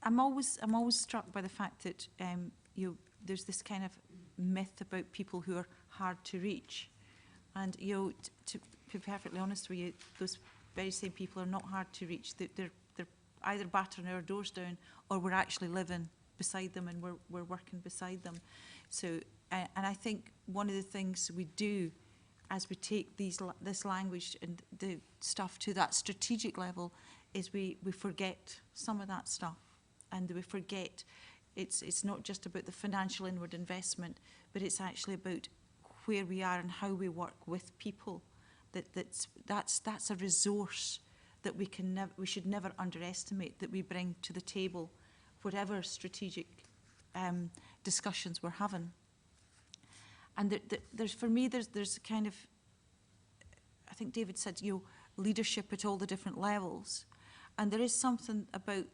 I'm always struck by the fact that there's this kind of myth about people who are hard to reach, and to be perfectly honest with you, those very same people are not hard to reach. They're either battering our doors down, or we're actually living beside them and we're working beside them. So, and I think one of the things we do as we take this language and the stuff to that strategic level is we forget some of that stuff, and we forget it's not just about the financial inward investment, but it's actually about where we are and how we work with people. That's a resource that we should never underestimate, that we bring to the table, whatever strategic discussions we're having. And for me, there's kind of, I think David said, leadership at all the different levels. And there is something about,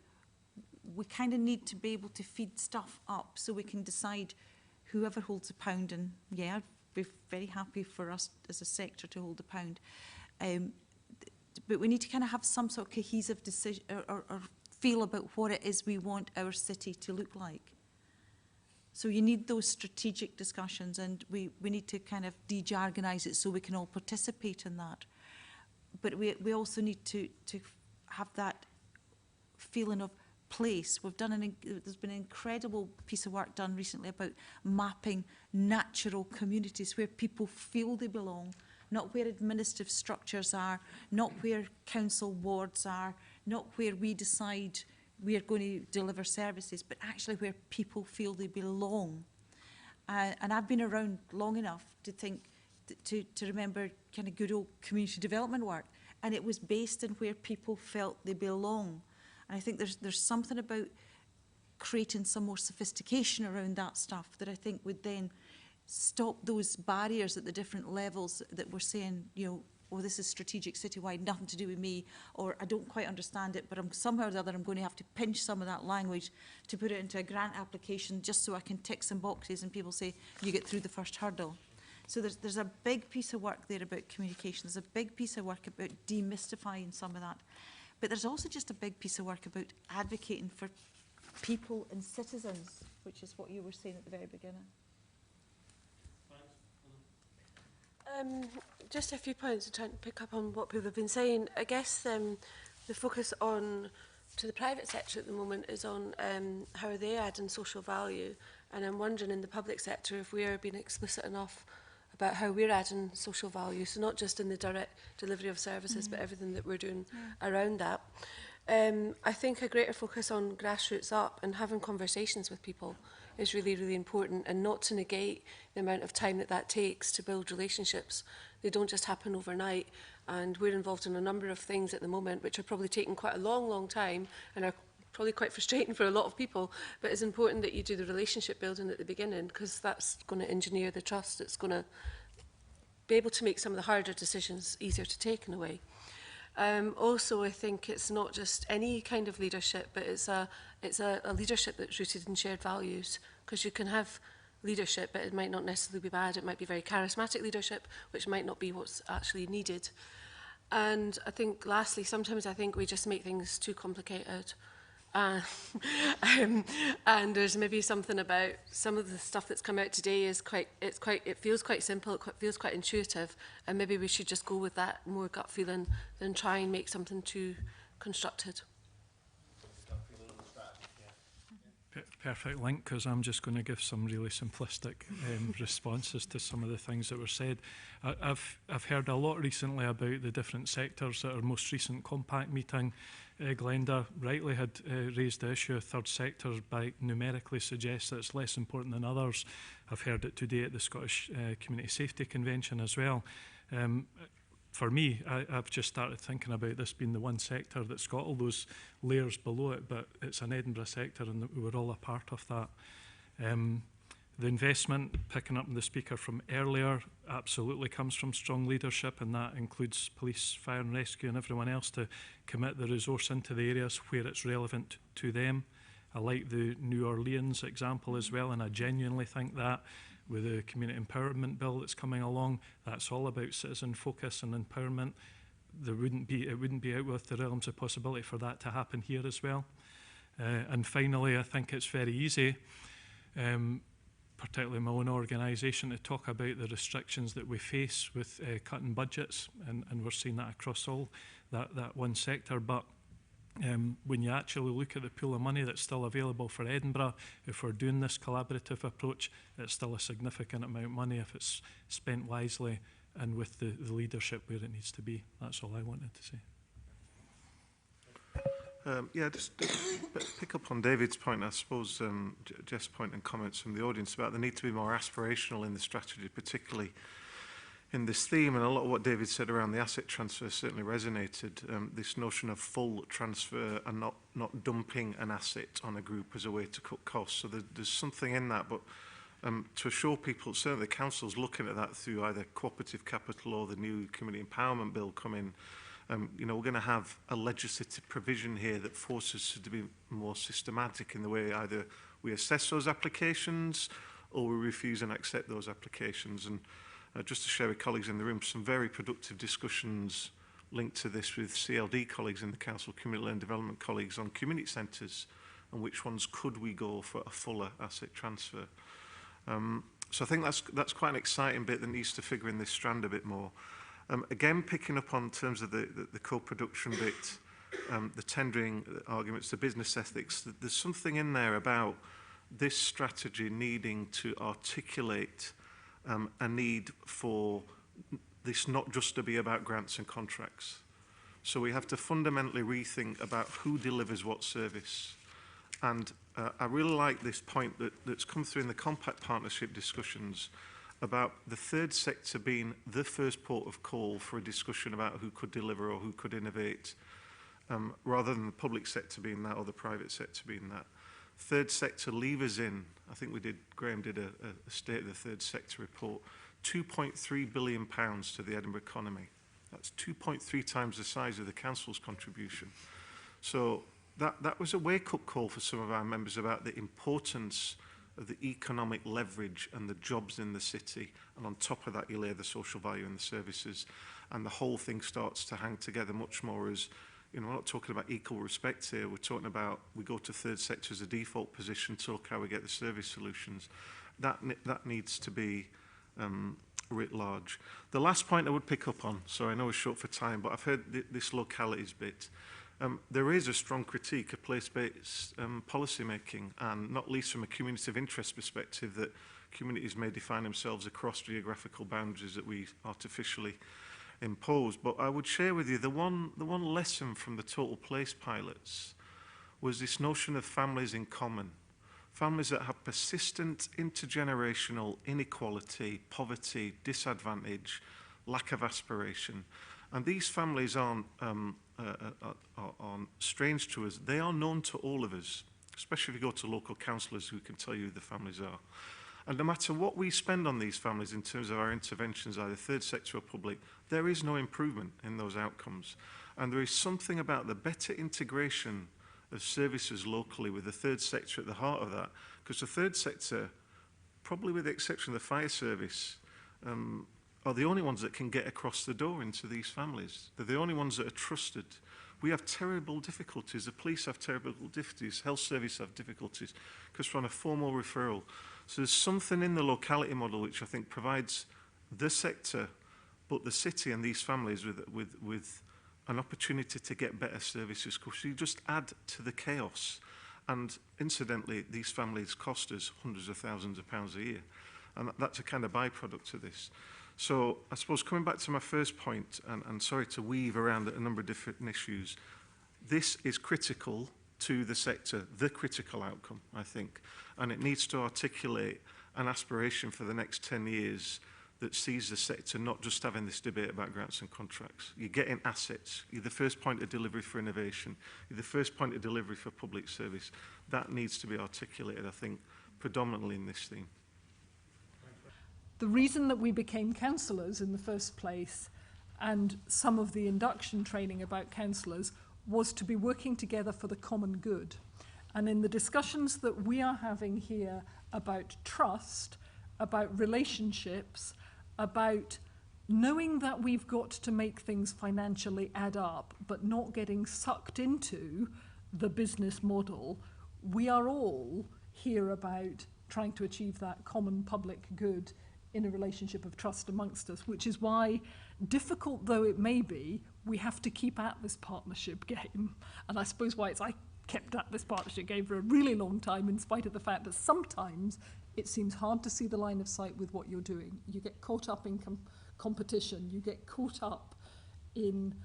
we kind of need to be able to feed stuff up so we can decide whoever holds a pound, and yeah, I'd be very happy for us as a sector to hold a pound. But we need to kind of have some sort of cohesive decision or feel about what it is we want our city to look like. So you need those strategic discussions, and we need to kind of de-jargonise it so we can all participate in that. But we also need to have that feeling of place. There's been an incredible piece of work done recently about mapping natural communities where people feel they belong, not where administrative structures are, not where council wards are, not where we decide we are going to deliver services, but actually where people feel they belong. And I've been around long enough to think, to remember kind of good old community development work, and it was based in where people felt they belong. And I think there's something about creating some more sophistication around that stuff that I think would then stop those barriers at the different levels that we're saying, oh, this is strategic citywide, nothing to do with me, or I don't quite understand it, but somehow or the other I'm going to have to pinch some of that language to put it into a grant application just so I can tick some boxes and people say, you get through the first hurdle. So there's a big piece of work there about communication. There's a big piece of work about demystifying some of that. But there's also just a big piece of work about advocating for people and citizens, which is what you were saying at the very beginning. Just a few points to try and pick up on what people have been saying. I guess the focus to the private sector at the moment is on how are they adding social value, and I'm wondering in the public sector if we are being explicit enough about how we're adding social value, so not just in the direct delivery of services, but everything that we're doing around that. I think a greater focus on grassroots up and having conversations with people is really, really important, and not to negate the amount of time that takes to build relationships. They don't just happen overnight, and we're involved in a number of things at the moment which are probably taking quite a long, long time and are probably quite frustrating for a lot of people, but it's important that you do the relationship building at the beginning, because that's going to engineer the trust. It's going to be able to make some of the harder decisions easier to take in a way. Also, I think it's not just any kind of leadership, but it's a leadership that's rooted in shared values, because you can have leadership, but it might not necessarily be bad. It might be very charismatic leadership, which might not be what's actually needed. And I think, lastly, sometimes I think we just make things too complicated. And there's maybe something about some of the stuff that's come out today it feels quite simple, it feels quite intuitive, and maybe we should just go with that more gut feeling than try and make something too constructed. Perfect link, because I'm just going to give some really simplistic responses to some of the things that were said. I've heard a lot recently about the different sectors. At our most recent compact meeting, Glenda rightly had raised the issue of third sector by numerically suggest that it's less important than others. I've heard it today at the Scottish Community Safety Convention as well. For me, I've just started thinking about this being the one sector that's got all those layers below it, but it's an Edinburgh sector and we're all a part of that. The investment, picking up the speaker from earlier, absolutely comes from strong leadership, and that includes police, fire and rescue and everyone else to commit the resource into the areas where it's relevant to them. I like the New Orleans example as well, and I genuinely think that with the community empowerment bill that's coming along, that's all about citizen focus and empowerment. It wouldn't be out with the realms of possibility for that to happen here as well. And finally, I think it's very easy, particularly my own organisation, to talk about the restrictions that we face with cutting budgets, and we're seeing that across all that one sector. But when you actually look at the pool of money that's still available for Edinburgh, if we're doing this collaborative approach, it's still a significant amount of money if it's spent wisely and with the leadership where it needs to be. That's all I wanted to say. Yeah, just to pick up on David's point, I suppose, Jeff's point and comments from the audience about the need to be more aspirational in the strategy, particularly in this theme. And a lot of what David said around the asset transfer certainly resonated. This notion of full transfer and not dumping an asset on a group as a way to cut costs. So there's something in that, but to assure people, certainly the council's looking at that through either cooperative capital or the new community empowerment bill coming. You know, we're going to have a legislative provision here that forces us to be more systematic in the way either we assess those applications or we refuse and accept those applications. And just to share with colleagues in the room, some very productive discussions linked to this with CLD colleagues in the Council, Community Learning Development colleagues on community centres and which ones could we go for a fuller asset transfer. So I think that's quite an exciting bit that needs to figure in this strand a bit more. Again, picking up on terms of the co-production bit, the tendering arguments, the business ethics, there's something in there about this strategy needing to articulate a need for this not just to be about grants and contracts. So we have to fundamentally rethink about who delivers what service. And I really like this point that's come through in the Compact Partnership discussions about the third sector being the first port of call for a discussion about who could deliver or who could innovate, rather than the public sector being that or the private sector being that. Third sector levers in, I think Graham did a State of the Third Sector report, £2.3 billion to the Edinburgh economy. That's 2.3 times the size of the council's contribution. So that was a wake-up call for some of our members about the importance of the economic leverage and the jobs in the city, and on top of that you lay the social value and the services, and the whole thing starts to hang together much more as, you know, we're not talking about equal respect here, we're talking about we go to third sector as a default position to look how we get the service solutions. That needs to be writ large. The last point I would pick up on, so I know we're short for time, but I've heard this localities bit. There is a strong critique of place-based policy making, and not least from a community of interest perspective, that communities may define themselves across geographical boundaries that we artificially impose. But I would share with you the one lesson from the Total Place pilots was this notion of families in common. Families that have persistent intergenerational inequality, poverty, disadvantage, lack of aspiration. And these families aren't strange to us. They are known to all of us, especially if you go to local councillors who can tell you who the families are. And no matter what we spend on these families in terms of our interventions, either third sector or public, there is no improvement in those outcomes. And there is something about the better integration of services locally with the third sector at the heart of that, because the third sector, probably with the exception of the fire service, are the only ones that can get across the door into these families. They're the only ones that are trusted. We have terrible difficulties. The police have terrible difficulties. Health service have difficulties because we're on a formal referral. So there's something in the locality model which I think provides the sector, but the city and these families with an opportunity to get better services, because you just add to the chaos. And incidentally, these families cost us hundreds of thousands of pounds a year. And that's a kind of byproduct of this. So I suppose coming back to my first point, and sorry to weave around a number of different issues, this is critical to the sector, the critical outcome, I think. And it needs to articulate an aspiration for the next 10 years that sees the sector not just having this debate about grants and contracts. You're getting assets. You're the first point of delivery for innovation. You're the first point of delivery for public service. That needs to be articulated, I think, predominantly in this theme. The reason that we became councillors in the first place, and some of the induction training about councillors, was to be working together for the common good. And in the discussions that we are having here about trust, about relationships, about knowing that we've got to make things financially add up, but not getting sucked into the business model. We are all here about trying to achieve that common public good in a relationship of trust amongst us, which is why, difficult though it may be, we have to keep at this partnership game. And I suppose why I kept at this partnership game for a really long time, in spite of the fact that sometimes it seems hard to see the line of sight with what you're doing. You get caught up in competition, you get caught up in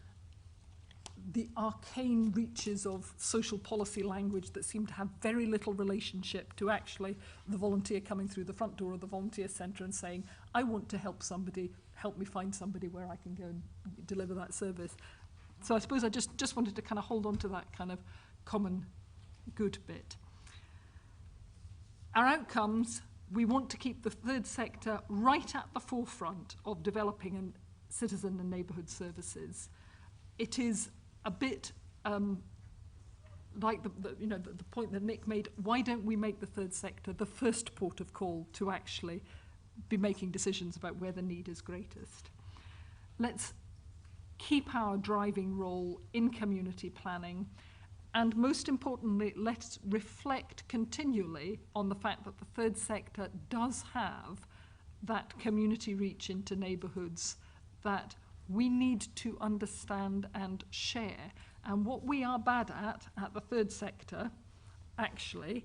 the arcane reaches of social policy language that seem to have very little relationship to actually the volunteer coming through the front door of the volunteer centre and saying, I want to help somebody, help me find somebody where I can go and deliver that service. So I suppose I just wanted to kind of hold on to that kind of common good bit. Our outcomes, we want to keep the third sector right at the forefront of developing citizen and neighbourhood services. It is a bit like the point that Nick made. Why don't we make the third sector the first port of call to actually be making decisions about where the need is greatest? Let's keep our driving role in community planning, and most importantly, let's reflect continually on the fact that the third sector does have that community reach into neighbourhoods that we need to understand and share. And what we are bad at the third sector, actually,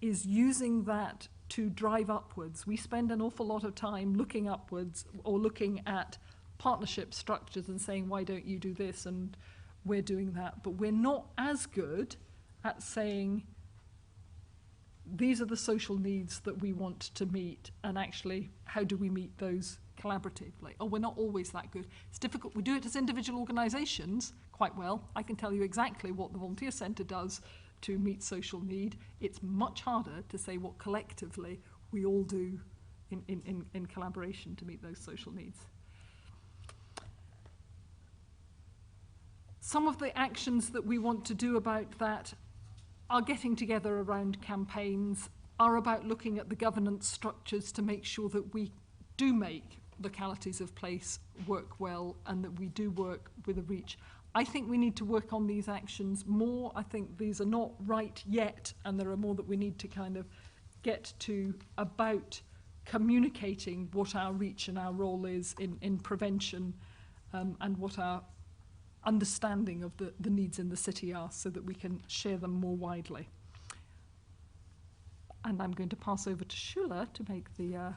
is using that to drive upwards. We spend an awful lot of time looking upwards or looking at partnership structures and saying, why don't you do this? And we're doing that. But we're not as good at saying, these are the social needs that we want to meet, and actually, how do we meet those collaboratively? Oh, we're not always that good. It's difficult. We do it as individual organisations quite well. I can tell you exactly what the Volunteer Centre does to meet social need. It's much harder to say what collectively we all do in collaboration to meet those social needs. Some of the actions that we want to do about that are getting together around campaigns, are about looking at the governance structures to make sure that we do make localities of place work well and that we do work with a reach. I think we need to work on these actions more. I think these are not right yet, and there are more that we need to kind of get to about communicating what our reach and our role is in prevention, and what our understanding of the needs in the city are, so that we can share them more widely. And I'm going to pass over to Shula to make the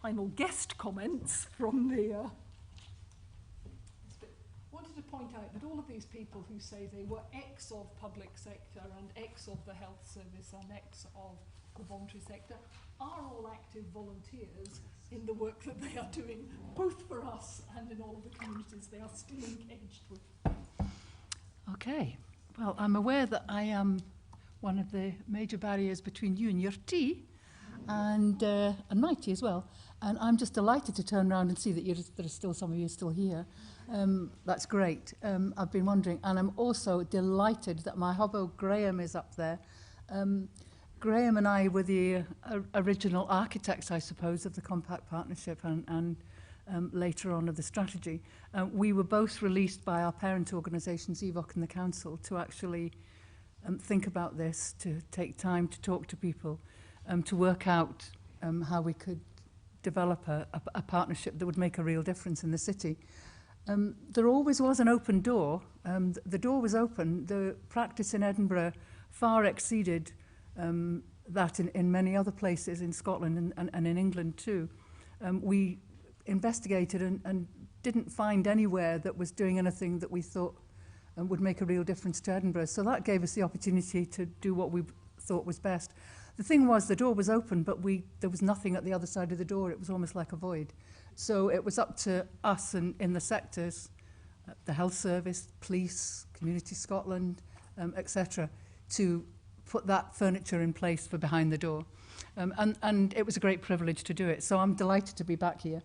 final guest comments from the... wanted to point out that all of these people who say they were ex of public sector and ex of the health service and ex of the voluntary sector are all active volunteers in the work that they are doing, both for us and in all of the communities they are still engaged with. Okay, well, I'm aware that I am one of the major barriers between you and your tea, and my tea as well. And I'm just delighted to turn around and see that there are still some of you still here. That's great. I've been wondering, and I'm also delighted that my hobbo Graham is up there. Graham and I were the original architects, I suppose, of the Compact Partnership and later on of the strategy. We were both released by our parent organisations, EVOC and the Council, to actually think about this, to take time to talk to people, to work out how we could develop a partnership that would make a real difference in the city. There always was an open door. The door was open. The practice in Edinburgh far exceeded that in many other places in Scotland and in England too. We investigated and didn't find anywhere that was doing anything that we thought would make a real difference to Edinburgh. So that gave us the opportunity to do what we thought was best. The thing was, the door was open, but there was nothing at the other side of the door. It was almost like a void. So it was up to us in the sectors, the health service, police, Community Scotland, etc., to put that furniture in place for behind the door. And it was a great privilege to do it. So I'm delighted to be back here.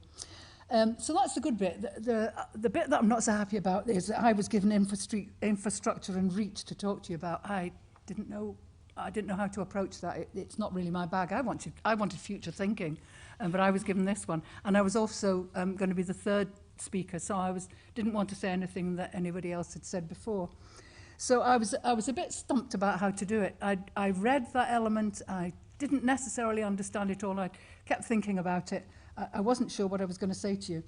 So that's the good bit. The bit that I'm not so happy about is that I was given infrastructure and reach to talk to you about. I didn't know how to approach that. It's not really my bag. I wanted future thinking, but I was given this one. And I was also going to be the third speaker, so I didn't want to say anything that anybody else had said before. So I was a bit stumped about how to do it. I read that element. I didn't necessarily understand it all. I kept thinking about it. I wasn't sure what I was going to say to you.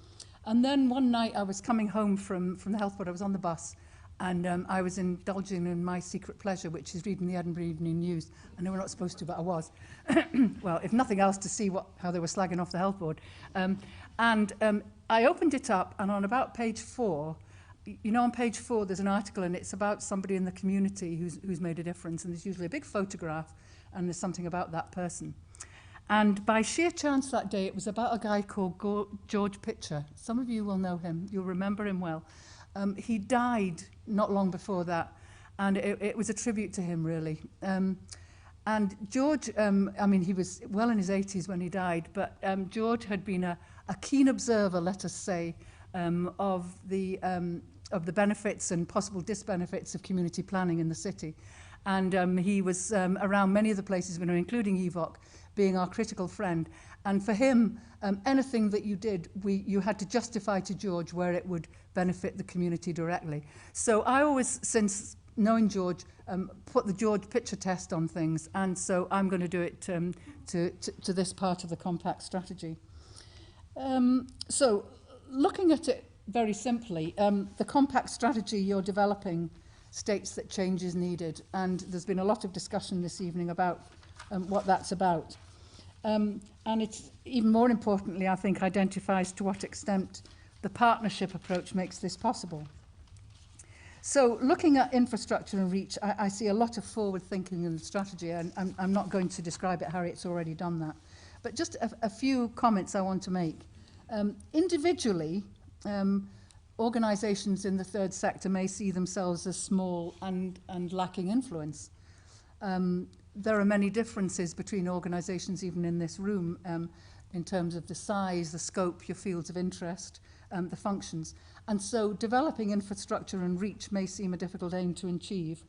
And then one night I was coming home from the health board. I was on the bus, and I was indulging in my secret pleasure, which is reading the Edinburgh Evening News. I know we're not supposed to, but I was. Well, if nothing else, to see how they were slagging off the health board. I opened it up, and on about page 4, you know, on page 4, there's an article, and it's about somebody in the community who's made a difference, and there's usually a big photograph, and there's something about that person. And by sheer chance that day, it was about a guy called George Pitcher. Some of you will know him. You'll remember him well. He died not long before that, and it was a tribute to him, really. And George, I mean, he was well in his 80s when he died, but George had been a keen observer, let us say, of the benefits and possible disbenefits of community planning in the city. And he was around many of the places, including EVOC, being our critical friend. And for him, anything that you did, you had to justify to George where it would benefit the community directly. So I always, since knowing George, put the George Pitcher test on things. And so I'm going to do it to this part of the compact strategy. So looking at it very simply, the compact strategy you're developing states that change is needed, and there's been a lot of discussion this evening about what that's about. And it's even more importantly, I think, identifies to what extent the partnership approach makes this possible. So looking at infrastructure and reach, I see a lot of forward thinking in the strategy, and I'm not going to describe it. Harriet's already done that. But just a few comments I want to make. Individually, organisations in the third sector may see themselves as small and lacking influence. There are many differences between organisations, even in this room, in terms of the size, the scope, your fields of interest, the functions. And so developing infrastructure and reach may seem a difficult aim to achieve.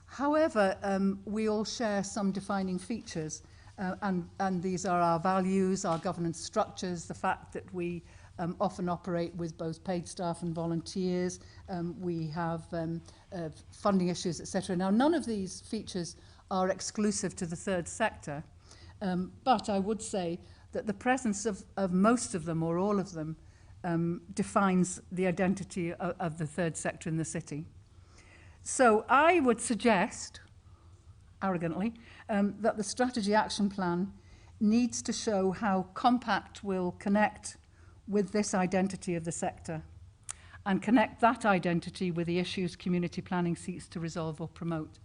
However, we all share some defining features, and these are our values, our governance structures, the fact that we often operate with both paid staff and volunteers. We have funding issues, etc. Now, none of these features are exclusive to the third sector, but I would say that the presence of most of them or all of them defines the identity of the third sector in the city. So I would suggest, arrogantly, that the strategy action plan needs to show how Compact will connect with this identity of the sector and connect that identity with the issues community planning seeks to resolve or promote.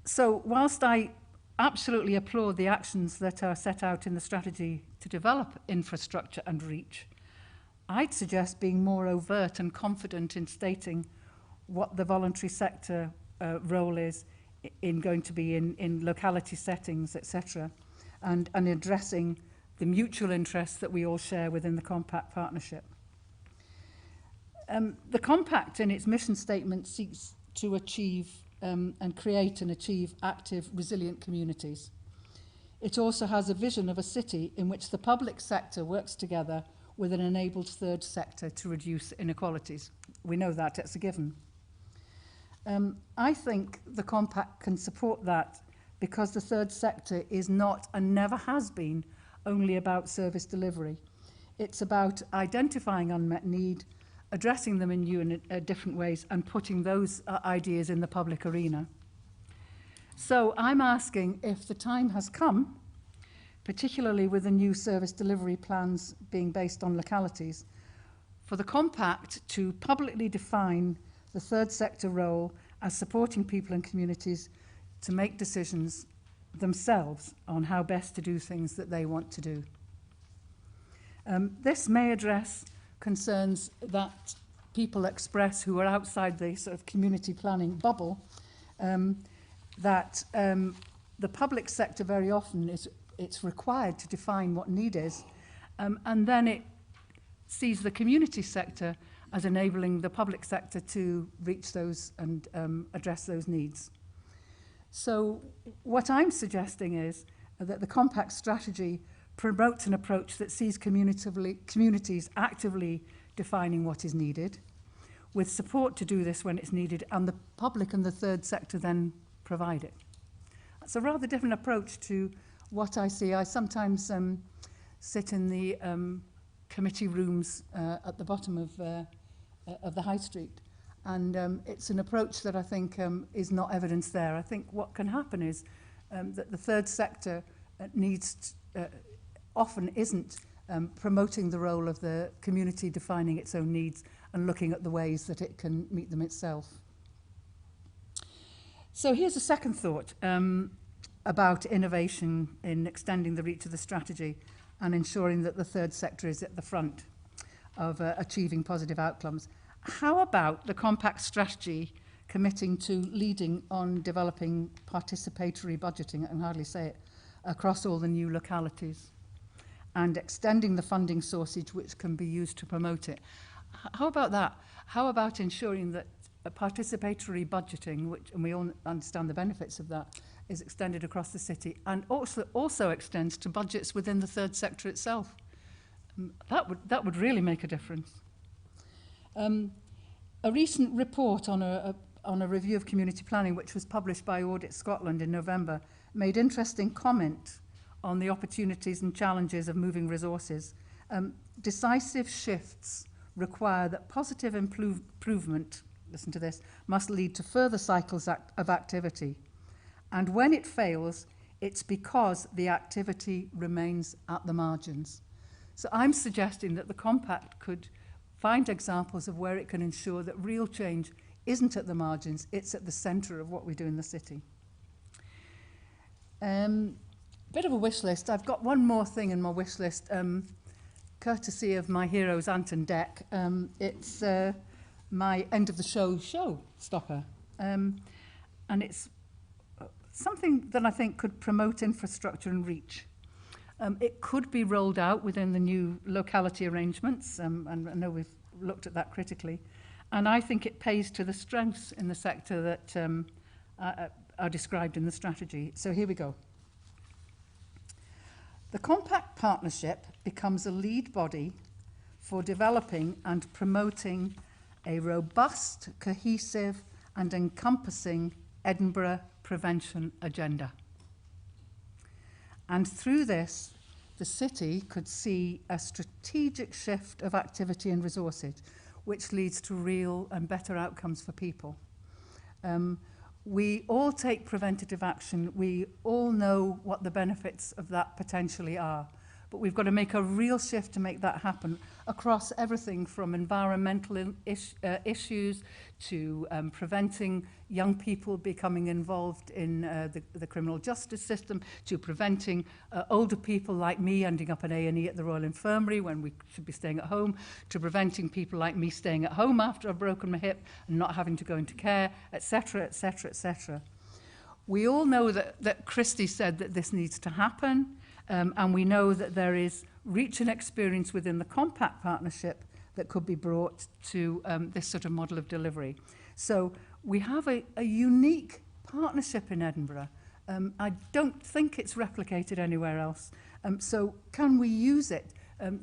So whilst I absolutely applaud the actions that are set out in the strategy to develop infrastructure and reach, I'd suggest being more overt and confident in stating what the voluntary sector role is going to be in locality settings, etc., and addressing the mutual interests that we all share within the Compact partnership. The Compact in its mission statement seeks to achieve and create and achieve active, resilient communities. It also has a vision of a city in which the public sector works together with an enabled third sector to reduce inequalities. We know that, it's a given. I think the Compact can support that because the third sector is not and never has been only about service delivery. It's about identifying unmet need, addressing them in new and different ways, and putting those ideas in the public arena. So I'm asking if the time has come, particularly with the new service delivery plans being based on localities, for the Compact to publicly define the third sector role as supporting people and communities to make decisions themselves on how best to do things that they want to do. This may address concerns that people express who are outside the sort of community planning bubble, that the public sector very often it's required to define what need is, and then it sees the community sector as enabling the public sector to reach those and address those needs. So what I'm suggesting is that the Compact strategy promotes an approach that sees communities actively defining what is needed, with support to do this when it's needed, and the public and the third sector then provide it. It's a rather different approach to what I see. I sometimes sit in the committee rooms at the bottom of the High Street, and it's an approach that I think is not evidenced there. I think what can happen is that the third sector often isn't promoting the role of the community defining its own needs and looking at the ways that it can meet them itself. So here's a second thought about innovation in extending the reach of the strategy and ensuring that the third sector is at the front of achieving positive outcomes. How about the compact strategy committing to leading on developing participatory budgeting, I can hardly say it, across all the new localities, and extending the funding sources which can be used to promote it? How about that? How about ensuring that a participatory budgeting, which, and we all understand the benefits of that, is extended across the city and also extends to budgets within the third sector itself? That would really make a difference. A recent report on a review of community planning, which was published by Audit Scotland in November, made interesting comment on the opportunities and challenges of moving resources. Decisive shifts require that positive improvement, listen to this, must lead to further cycles of activity. And when it fails, it's because the activity remains at the margins. So I'm suggesting that the Compact could find examples of where it can ensure that real change isn't at the margins, it's at the centre of what we do in the city. Bit of a wish list. I've got one more thing in my wish list, courtesy of my heroes Ant and Dec. It's my end of the show stopper. And it's something that I think could promote infrastructure and reach. It could be rolled out within the new locality arrangements, and I know we've looked at that critically. And I think it pays to the strengths in the sector that are described in the strategy. So here we go. The Compact Partnership becomes a lead body for developing and promoting a robust, cohesive and encompassing Edinburgh prevention agenda. And through this, the city could see a strategic shift of activity and resources, which leads to real and better outcomes for people. We all take preventative action. We all know what the benefits of that potentially are. But we've got to make a real shift to make that happen across everything from environmental issues to preventing young people becoming involved in the criminal justice system, to preventing older people like me ending up in A&E at the Royal Infirmary when we should be staying at home, to preventing people like me staying at home after I've broken my hip and not having to go into care, etc., etc., etc. We all know that Christy said that this needs to happen. And we know that there is reach and experience within the Compact Partnership that could be brought to this sort of model of delivery. So we have a unique partnership in Edinburgh. I don't think it's replicated anywhere else. So can we use it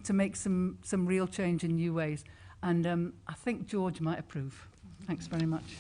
to make some real change in new ways? And I think George might approve. Thanks very much.